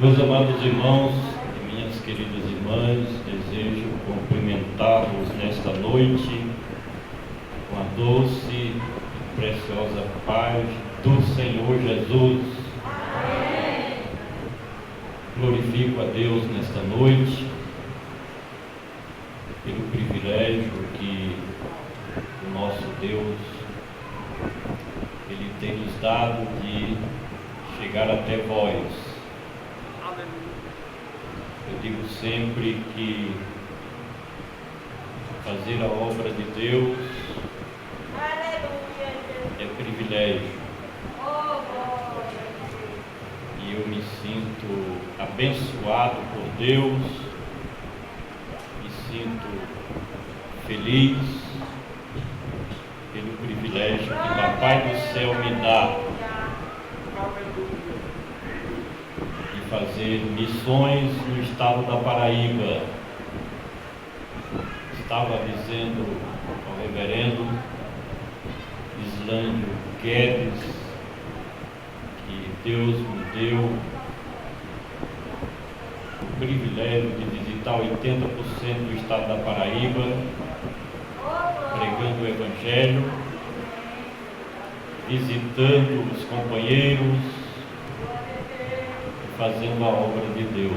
Meus amados irmãos e minhas queridas irmãs, desejo cumprimentá-los nesta noite com a doce e preciosa paz do Senhor Jesus. Amém. Glorifico a Deus nesta noite pelo privilégio que o nosso Deus Ele tem nos dado de chegar até vós. Eu digo sempre que fazer a obra de Deus é privilégio. E eu me sinto abençoado por Deus, me sinto feliz pelo privilégio que o Papai do Céu me dá de fazer missões no estado da Paraíba. Estava dizendo ao reverendo Islândio Guedes que Deus me deu o privilégio de visitar 80% do estado da Paraíba, pregando o Evangelho, visitando os companheiros, fazendo a obra de Deus.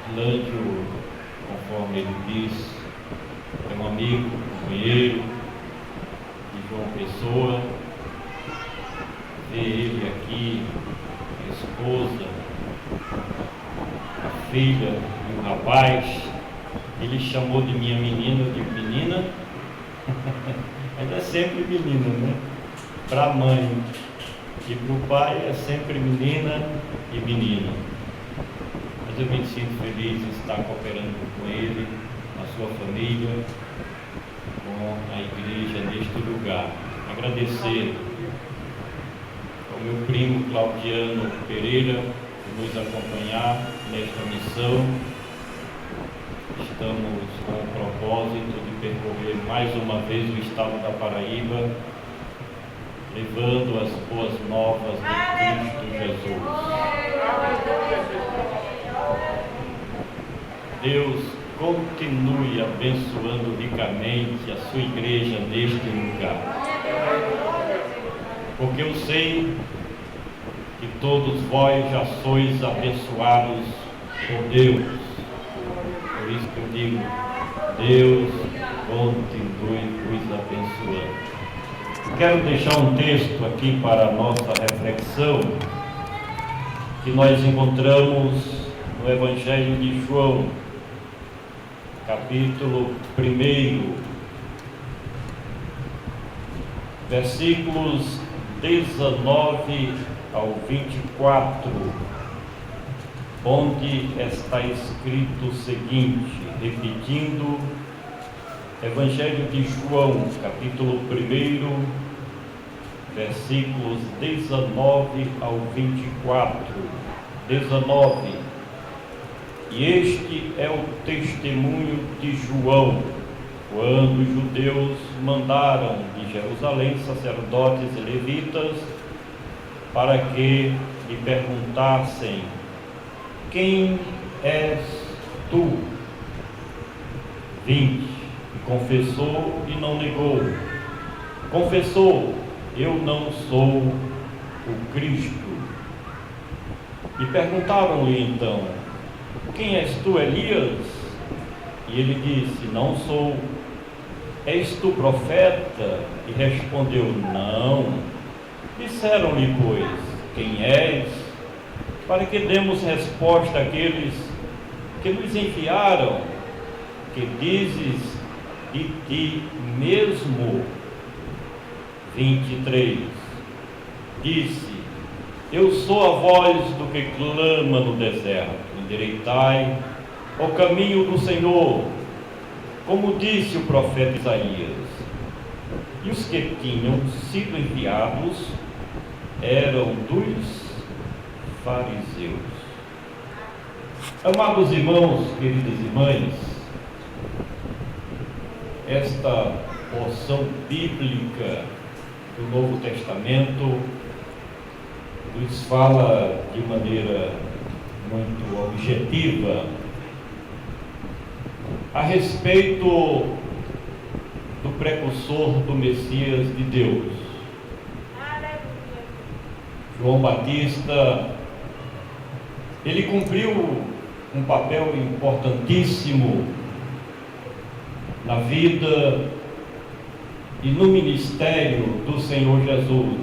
Islândio, conforme ele diz, é um amigo, companheiro de João Pessoa. Ver ele aqui, a esposa, a filha e o rapaz, ele chamou de minha menina, eu digo menina, mas é sempre menina, né? Para a mãe e para o pai é sempre menina e menino. Mas eu me sinto feliz em estar cooperando com ele, com a sua família, com a igreja neste lugar. Agradecer ao meu primo Claudiano Pereira por nos acompanhar nesta missão. Estamos com o propósito de percorrer mais uma vez o estado da Paraíba, levando as boas novas de Cristo Jesus. Deus continue abençoando ricamente a sua igreja neste lugar, porque eu sei que todos vós já sois abençoados por Deus. Por isso que eu digo, Deus continue vos abençoando. Quero deixar um texto aqui para a nossa reflexão, que nós encontramos no Evangelho de João, capítulo 1, versículos 19 ao 24, onde está escrito o seguinte, repetindo, Evangelho de João, capítulo 1, versículos 19 ao 24. 19. E este é o testemunho de João, quando os judeus mandaram de Jerusalém sacerdotes e levitas para que lhe perguntassem: quem és tu? 20. Confessou e não negou. Confessou: eu não sou o Cristo. E perguntaram-lhe então: quem és tu, Elias? E ele disse: não sou. És tu profeta? E respondeu: não. Disseram-lhe, pois, quem és? Para que demos resposta àqueles que nos enviaram, que dizes de ti mesmo. 23. Disse: eu sou a voz do que clama no deserto, endireitai o caminho do Senhor, como disse o profeta Isaías. E os que tinham sido enviados eram dos fariseus. Amados irmãos, queridas irmãs, esta porção bíblica do Novo Testamento nos fala de maneira muito objetiva a respeito do precursor do Messias de Deus. João Batista, ele cumpriu um papel importantíssimo na vida e no ministério do Senhor Jesus,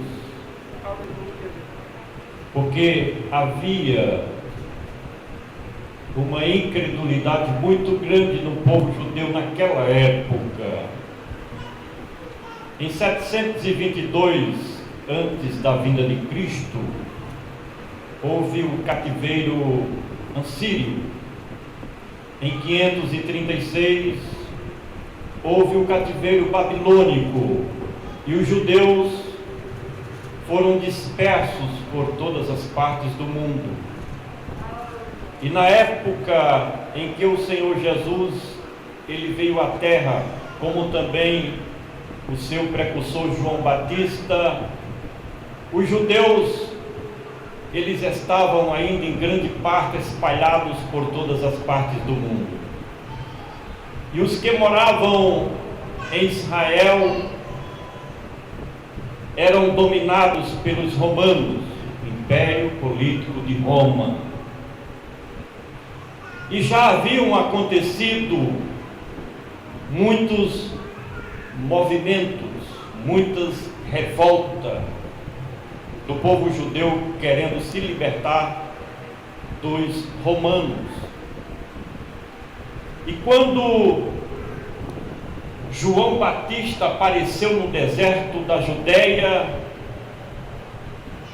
porque havia uma incredulidade muito grande no povo judeu naquela época. Em 722 antes da vinda de Cristo, houve o cativeiro assírio. Em 536 houve o cativeiro babilônico e os judeus foram dispersos por todas as partes do mundo. E na época em que o Senhor Jesus ele veio à terra, como também o seu precursor João Batista, os judeus eles estavam ainda em grande parte espalhados por todas as partes do mundo. E os que moravam em Israel eram dominados pelos romanos, o Império Político de Roma. E já haviam acontecido muitos movimentos, muitas revoltas do povo judeu querendo se libertar dos romanos. E quando João Batista apareceu no deserto da Judéia,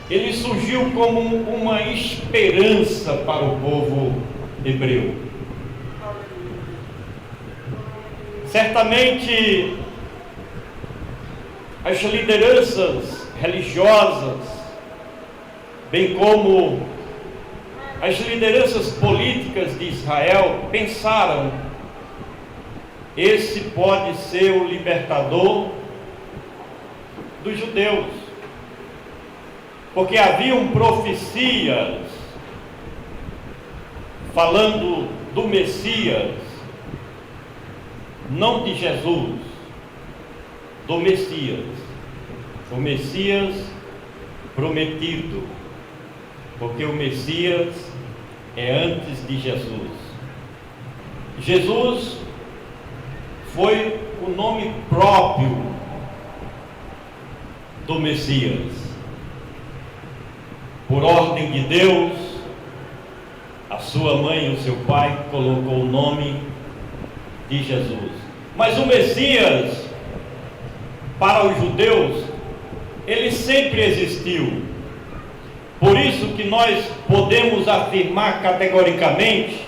ele surgiu como uma esperança para o povo hebreu. Certamente as lideranças religiosas, bem como as lideranças políticas de Israel, pensaram: esse pode ser o libertador dos judeus, porque haviam profecias falando do Messias, não de Jesus, do Messias, o Messias prometido, porque o Messias é antes de Jesus. Jesus foi o nome próprio do Messias. Por ordem de Deus, a sua mãe e o seu pai colocou o nome de Jesus. Mas o Messias, para os judeus, ele sempre existiu. Por isso que nós podemos afirmar categoricamente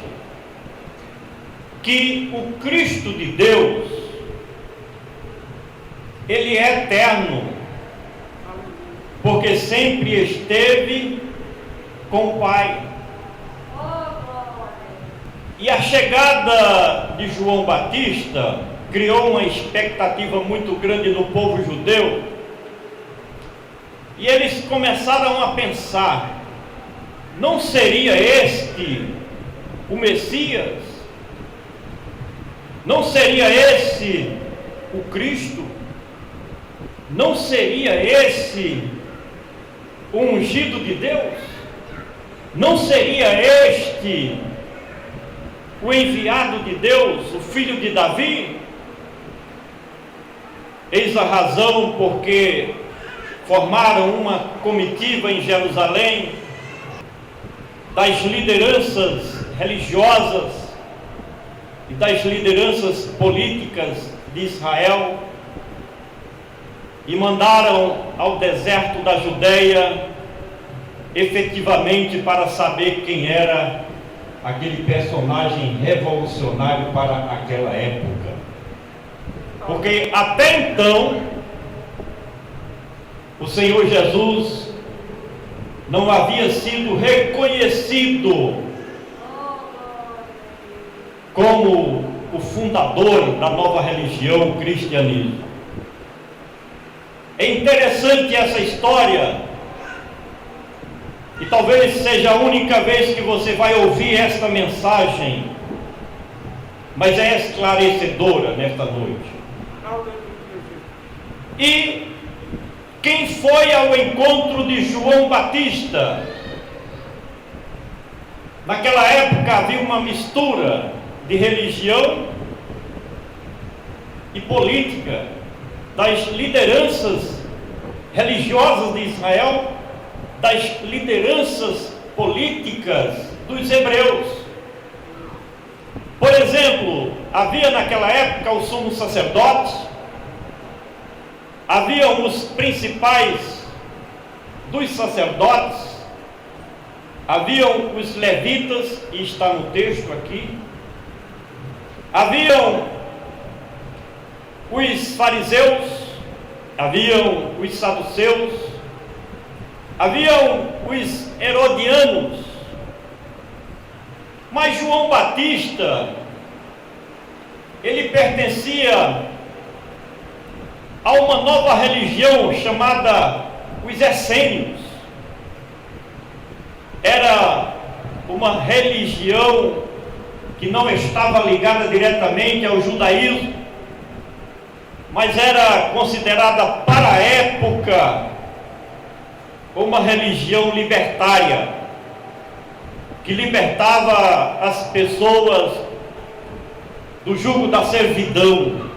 que o Cristo de Deus, ele é eterno, porque sempre esteve com o Pai. E a chegada de João Batista criou uma expectativa muito grande no povo judeu, e eles começaram a pensar: não seria este o Messias? Não seria esse o Cristo? Não seria esse o ungido de Deus? Não seria este o enviado de Deus, o filho de Davi? Eis a razão porque formaram uma comitiva em Jerusalém das lideranças religiosas e das lideranças políticas de Israel e mandaram ao deserto da Judéia efetivamente para saber quem era aquele personagem revolucionário para aquela época. Porque até então o Senhor Jesus não havia sido reconhecido como o fundador da nova religião, o cristianismo. É interessante essa história, E talvez seja a única vez que você vai ouvir esta mensagem, mas é esclarecedora nesta noite. E quem foi ao encontro de João Batista? Naquela época havia uma mistura de religião e política, das lideranças religiosas de Israel, das lideranças políticas dos hebreus. Por exemplo, havia naquela época os sumos sacerdotes, haviam os principais dos sacerdotes, haviam os levitas, e está no texto aqui, haviam os fariseus, haviam os saduceus, haviam os herodianos. Mas João Batista, ele pertencia a uma nova religião chamada os essênios. Era uma religião que não estava ligada diretamente ao judaísmo, mas era considerada para a época uma religião libertária, que libertava as pessoas do jugo da servidão.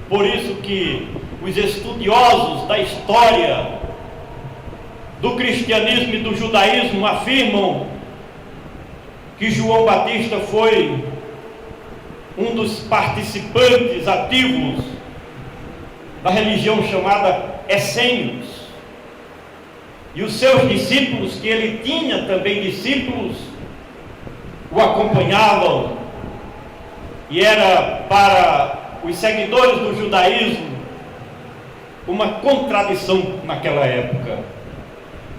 Por isso que os estudiosos da história do cristianismo e do judaísmo afirmam que João Batista foi um dos participantes ativos da religião chamada essênios. E os seus discípulos, que ele tinha também discípulos, o acompanhavam, e era para os seguidores do judaísmo uma contradição naquela época.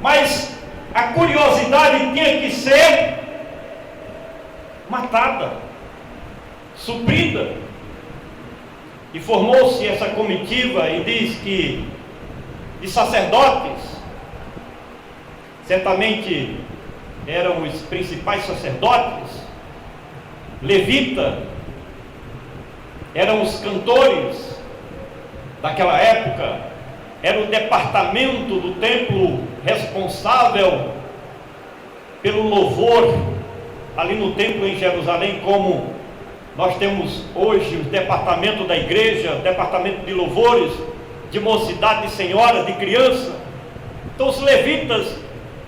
Mas a curiosidade tinha que ser matada, suprida. E formou-se essa comitiva, e diz que de sacerdotes, certamente eram os principais sacerdotes, levita, eram os cantores daquela época, era o departamento do templo responsável pelo louvor ali no templo em Jerusalém, como nós temos hoje o departamento da igreja, departamento de louvores, de mocidade, de senhora, de criança. Então os levitas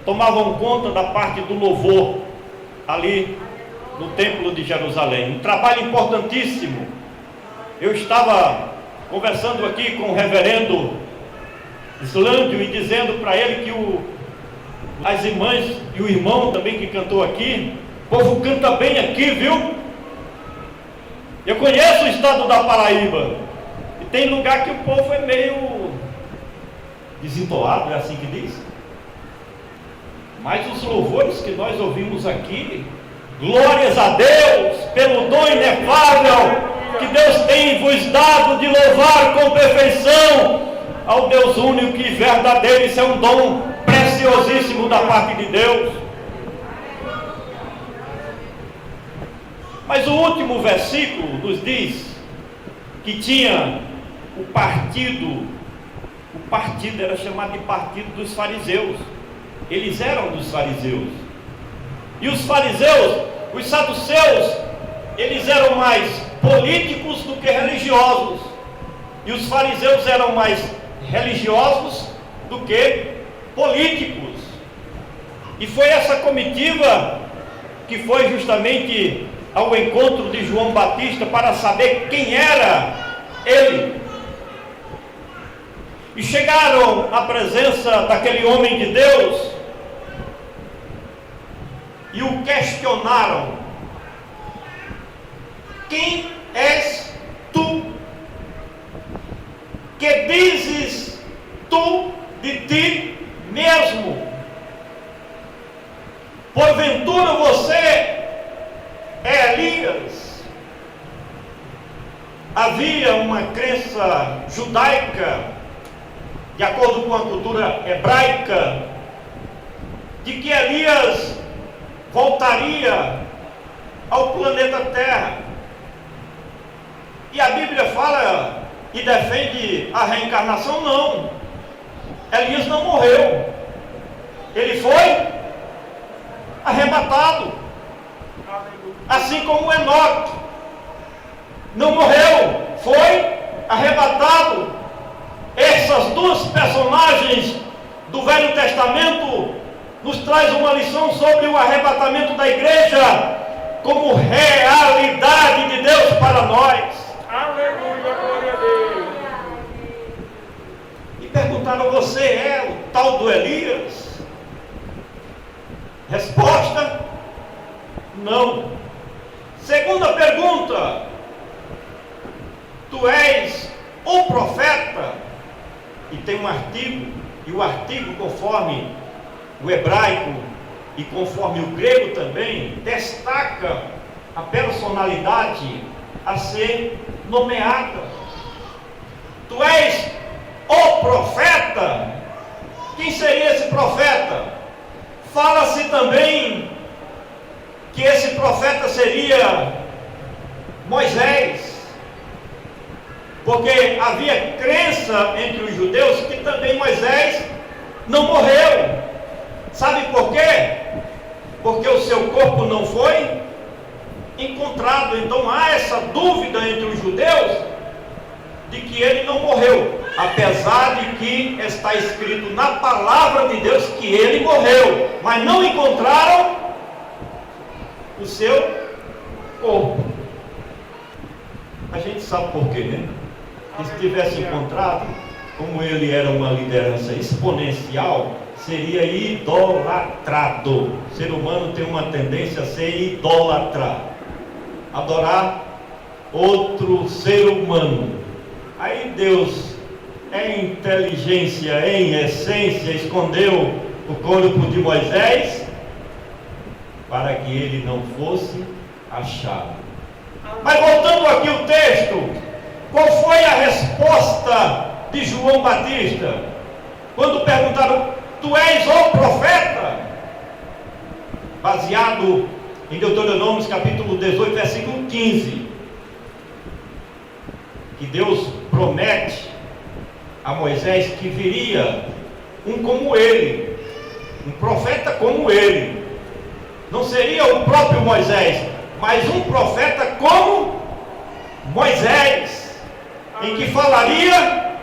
tomavam conta da parte do louvor ali no templo de Jerusalém. Um trabalho importantíssimo. Eu estava conversando aqui com o reverendo Islândio e dizendo para ele que as irmãs e o irmão também que cantou aqui, o povo canta bem aqui, viu? Eu conheço o estado da Paraíba, e tem lugar que o povo é meio desentoado, é assim que diz? Mas os louvores que nós ouvimos aqui, glórias a Deus pelo dom inefável que Deus tem vos dado de louvar com perfeição ao Deus único e verdadeiro. Isso é um dom preciosíssimo da parte de Deus. Mas o último versículo nos diz que tinha o partido era chamado de partido dos fariseus. Eles eram dos fariseus. E os fariseus, os saduceus, eles eram mais políticos do que religiosos. E os fariseus eram mais religiosos do que políticos. E foi essa comitiva que foi justamente ao encontro de João Batista para saber quem era ele. E chegaram à presença daquele homem de Deus e o questionaram: quem és tu? Que dizes tu de ti mesmo? Porventura você é Elias? Havia uma crença judaica, de acordo com a cultura hebraica, de que Elias voltaria ao planeta Terra. E a Bíblia fala e defende a reencarnação? Não. Elias não morreu. Ele foi arrebatado. Assim como Enoque não morreu, foi arrebatado. Essas duas personagens do Velho Testamento nos traz uma lição sobre o arrebatamento da igreja como realidade de Deus para nós. Aleluia, glória a Deus. E perguntaram: você é o tal do Elias? Resposta: não. Segunda pergunta: tu és o profeta? E tem um artigo, e o artigo, conforme o hebraico e conforme o grego também, destaca a personalidade a ser nomeada. Tu és o profeta? Quem seria esse profeta? Fala-se também que esse profeta seria Moisés, porque havia crença entre os judeus que também Moisés não morreu. Sabe por quê? Porque o seu corpo não foi encontrado. Então há essa dúvida entre os judeus de que ele não morreu, apesar de que está escrito na palavra de Deus que ele morreu, mas não encontraram o seu corpo. A gente sabe por quê, né? Que se tivesse encontrado, como ele era uma liderança exponencial, seria idolatrado. O ser humano tem uma tendência a ser idólatra, adorar outro ser humano. Aí Deus, em inteligência, em essência, escondeu o corpo de Moisés para que ele não fosse achado. Mas voltando aqui o texto, qual foi a resposta de João Batista quando perguntaram: tu és o profeta? Baseado em Deuteronômio capítulo 18, versículo 15, que Deus promete a Moisés que viria um como ele, um profeta como ele. Não seria o próprio Moisés, mas um profeta como Moisés, em que falaria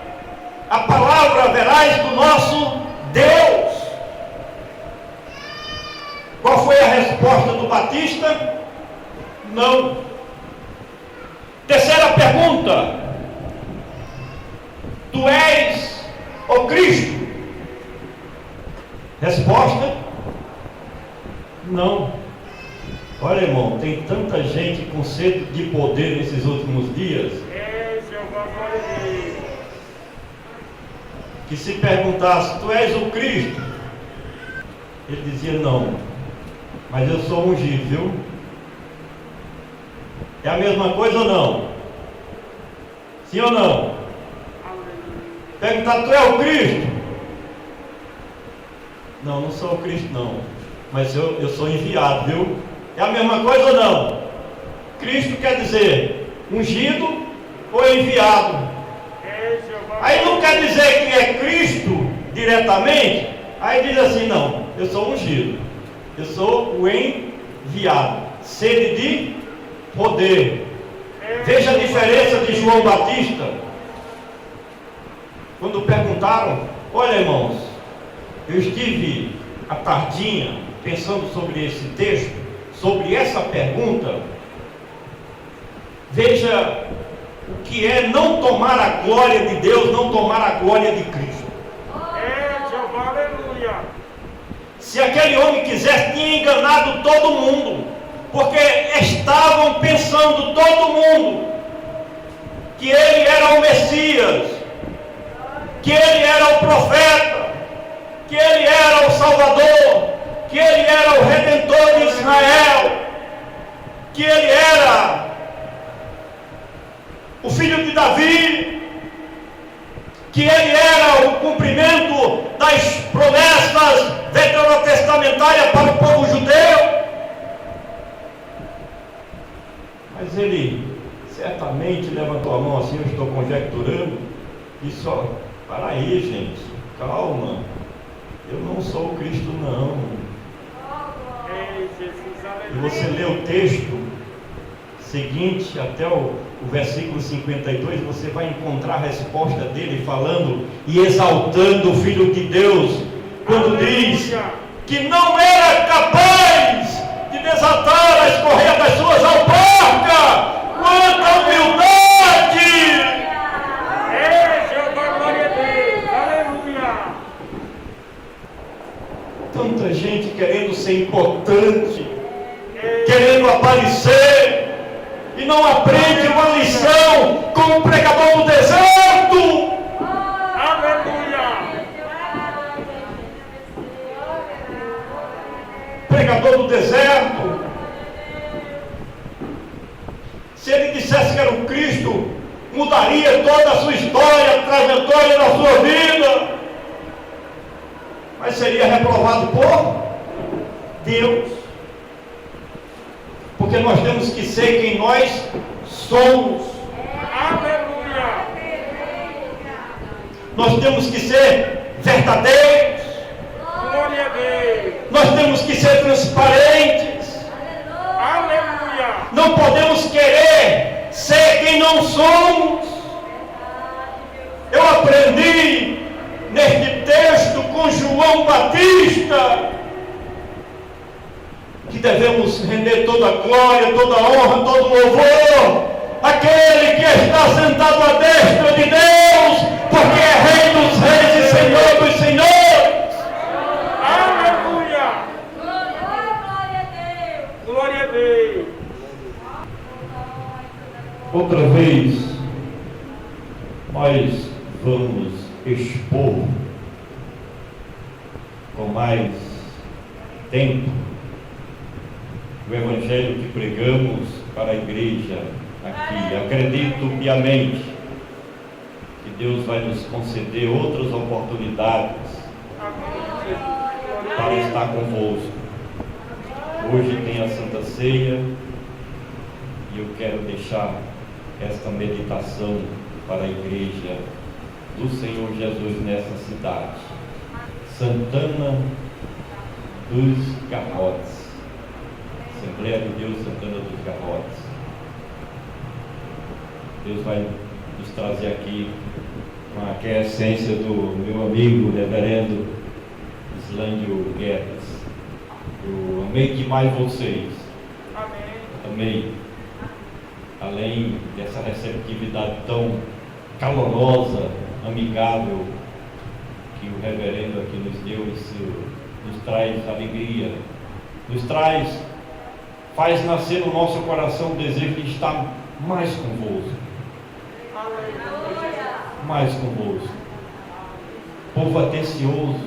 a palavra veraz do nosso Deus. Qual foi a resposta do Batista? Não. Terceira pergunta: tu és o Cristo? Resposta: não. Olha, irmão, tem tanta gente com sede de poder nesses últimos dias, que se perguntasse: tu és o Cristo? Ele dizia: não, mas eu sou ungido, viu? É a mesma coisa ou não? Sim ou não? Perguntar: tu é o Cristo? Não, não sou o Cristo não, mas eu sou enviado, viu? É a mesma coisa ou não? Cristo quer dizer ungido ou enviado. Aí não quer dizer que é Cristo diretamente. Aí diz assim: não, eu sou ungido, eu sou o enviado. Sede de poder. Veja a diferença de João Batista. Quando perguntaram: olha, irmãos, eu estive à tardinha pensando sobre esse texto, sobre essa pergunta. Veja o que é não tomar a glória de Deus, não tomar a glória de Cristo. Aleluia. Se aquele homem quisesse, tinha enganado todo mundo, porque estavam pensando todo mundo que ele era o Messias, que ele era o profeta, que ele era o Salvador, que ele era o Redentor de Israel, que ele era o filho de Davi, que ele era o cumprimento das promessas veterotestamentária para o povo judeu. Mas ele certamente levantou a mão assim, eu estou conjecturando, e disse: ó, para aí, gente, calma, eu não sou o Cristo, não. E você lê o texto seguinte, até o versículo 52, você vai encontrar a resposta dele falando e exaltando o Filho de Deus, quando diz que não era capaz de desatar as correias das suas alparcas. Quanta humildade! Jeová, glória a Deus, aleluia! Tanta gente querendo ser importante, querendo aparecer, e não aprende uma lição com o pregador do deserto. Aleluia! Pregador do deserto. Se ele dissesse que era o Cristo, mudaria toda a sua história, a trajetória da sua vida, mas seria reprovado por Deus, porque nós temos que ser quem nós somos. Aleluia! Nós temos que ser verdadeiros. Glória a Deus! Nós temos que ser transparentes. Aleluia! Não podemos querer ser quem não somos. Eu aprendi neste texto com João Batista que devemos render toda a glória, toda a honra, todo o louvor àquele que está sentado à destra de Deus, porque é Rei dos reis e Senhor dos senhores. Aleluia! Glória a Deus! Outra vez nós vamos expor com mais tempo o Evangelho que pregamos para a igreja aqui. Acredito piamente que Deus vai nos conceder outras oportunidades para estar convosco. Hoje tem a Santa Ceia e eu quero deixar esta meditação para a igreja do Senhor Jesus nessa cidade, Santana dos Garrotes, Assembleia de Deus Santana dos Garrotes. Deus vai nos trazer aqui com a essência do meu amigo reverendo Islândio Guedes. Eu amei demais vocês. Amei. Além dessa receptividade tão calorosa, amigável que o reverendo aqui nos deu, isso nos traz alegria, faz nascer no nosso coração o desejo de estar mais convosco. Mais convosco. Povo atencioso,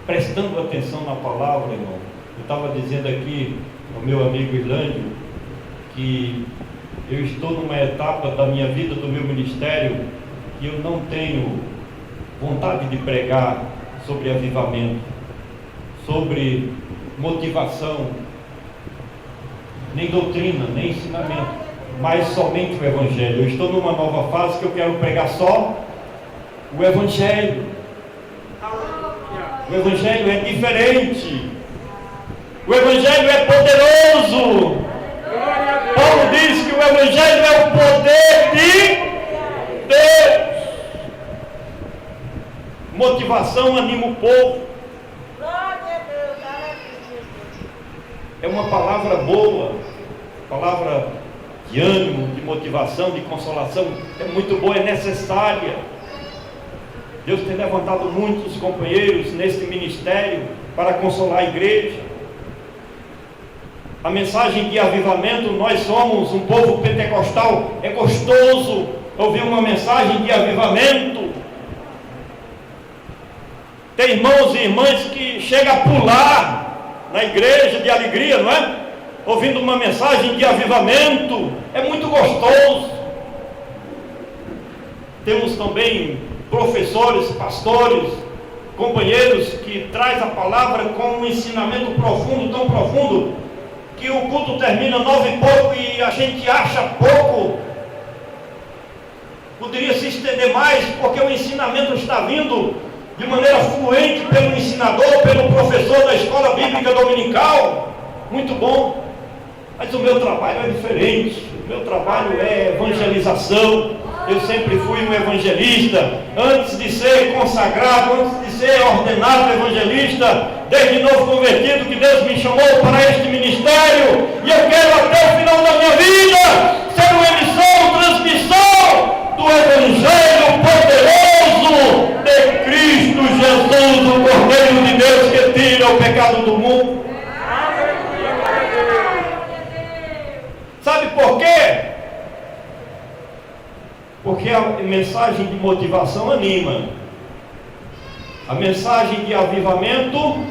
prestando atenção na palavra, irmão. Eu estava dizendo aqui ao meu amigo Islândio que eu estou numa etapa da minha vida, do meu ministério, que eu não tenho vontade de pregar sobre avivamento, sobre motivação, nem doutrina, nem ensinamento, mas somente o Evangelho. Eu estou numa nova fase que eu quero pregar só o Evangelho. O Evangelho é diferente. O Evangelho é poderoso. Paulo diz que o Evangelho é o poder de Deus. Motivação anima o povo. É uma palavra boa, palavra de ânimo, de motivação, de consolação. É muito boa, é necessária. Deus tem levantado muitos companheiros neste ministério para consolar a igreja. A mensagem de avivamento, nós somos um povo pentecostal, é gostoso ouvir uma mensagem de avivamento. Tem irmãos e irmãs que chegam a pular na igreja de alegria, não é? Ouvindo uma mensagem de avivamento, é muito gostoso. Temos também professores, pastores, companheiros que traz a palavra com um ensinamento profundo, tão profundo, que o culto termina 9 e pouco e a gente acha pouco. Poderia se estender mais, porque o ensinamento está vindo de maneira fluente pelo ensinador, pelo professor da escola bíblica dominical. Muito bom. Mas o meu trabalho é diferente. O meu trabalho é evangelização. Eu sempre fui um evangelista. Antes de ser consagrado, antes de ser ordenado evangelista, desde novo convertido, que Deus me chamou para este ministério. E eu quero até o final da minha vida ser uma emissão, transmissão do Evangelho poderoso de Cristo Jesus, o Cordeiro de Deus que tira o pecado do mundo. Sabe por quê? Porque a mensagem de motivação anima, a mensagem de avivamento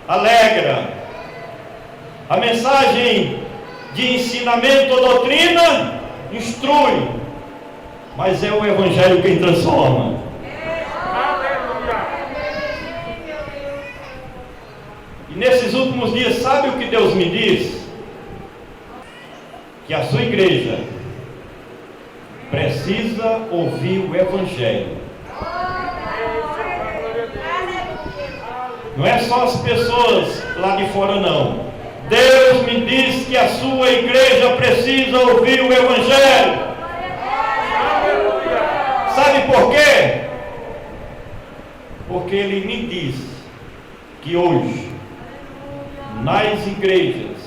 alegra, a mensagem de ensinamento ou doutrina instrui, mas é o Evangelho quem transforma. E nesses últimos dias, sabe o que Deus me diz? Que a sua igreja precisa ouvir o Evangelho. Não é só as pessoas lá de fora, não. Deus me diz que a sua igreja precisa ouvir o Evangelho. Sabe por quê? Porque Ele me diz que hoje, nas igrejas,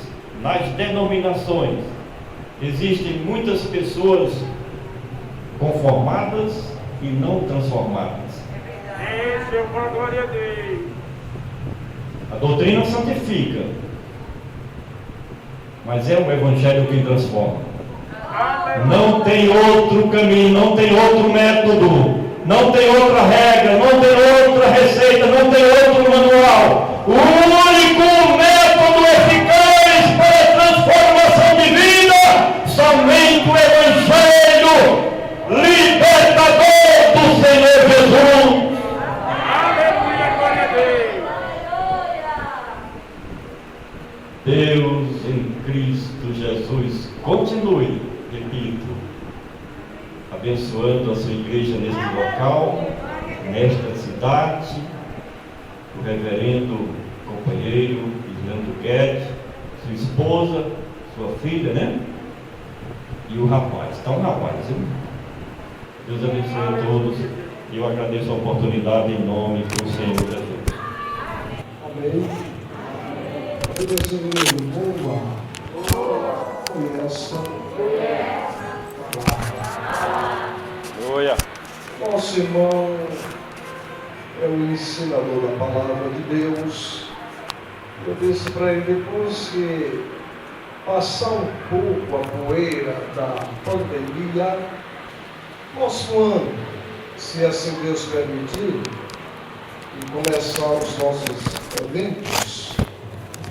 nas denominações, existem muitas pessoas conformadas e não transformadas. A doutrina santifica, mas é o Evangelho que transforma. Não tem outro caminho, não tem outro método, não tem outra regra, não tem outra receita, não tem outro manual. O único método eficaz para a transformação de vida, somente o Evangelho libertador do Senhor Jesus. Aleluia, glória a Deus. Deus em Cristo Jesus continue, repito, abençoando a sua igreja neste local, nesta cidade, o reverendo companheiro Fernando Guedes, sua esposa, sua filha, né? E o rapaz. Está um rapaz, viu? Deus abençoe a todos e eu agradeço a oportunidade em nome do Senhor Jesus. Amém. Eu desejo boa, conheça. Aleluia. Nosso irmão é o ensinador da palavra de Deus. Eu disse para ele, depois que passar um pouco a poeira da pandemia, nosso ano, se assim Deus permitir, e começar os nossos eventos,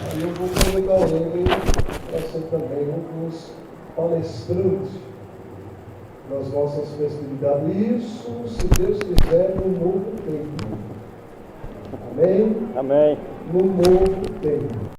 aí eu vou convidar ele para ser também um dos palestrantes nas nossas festividades. Isso, se Deus quiser, no novo tempo. Amém? Amém. No novo tempo.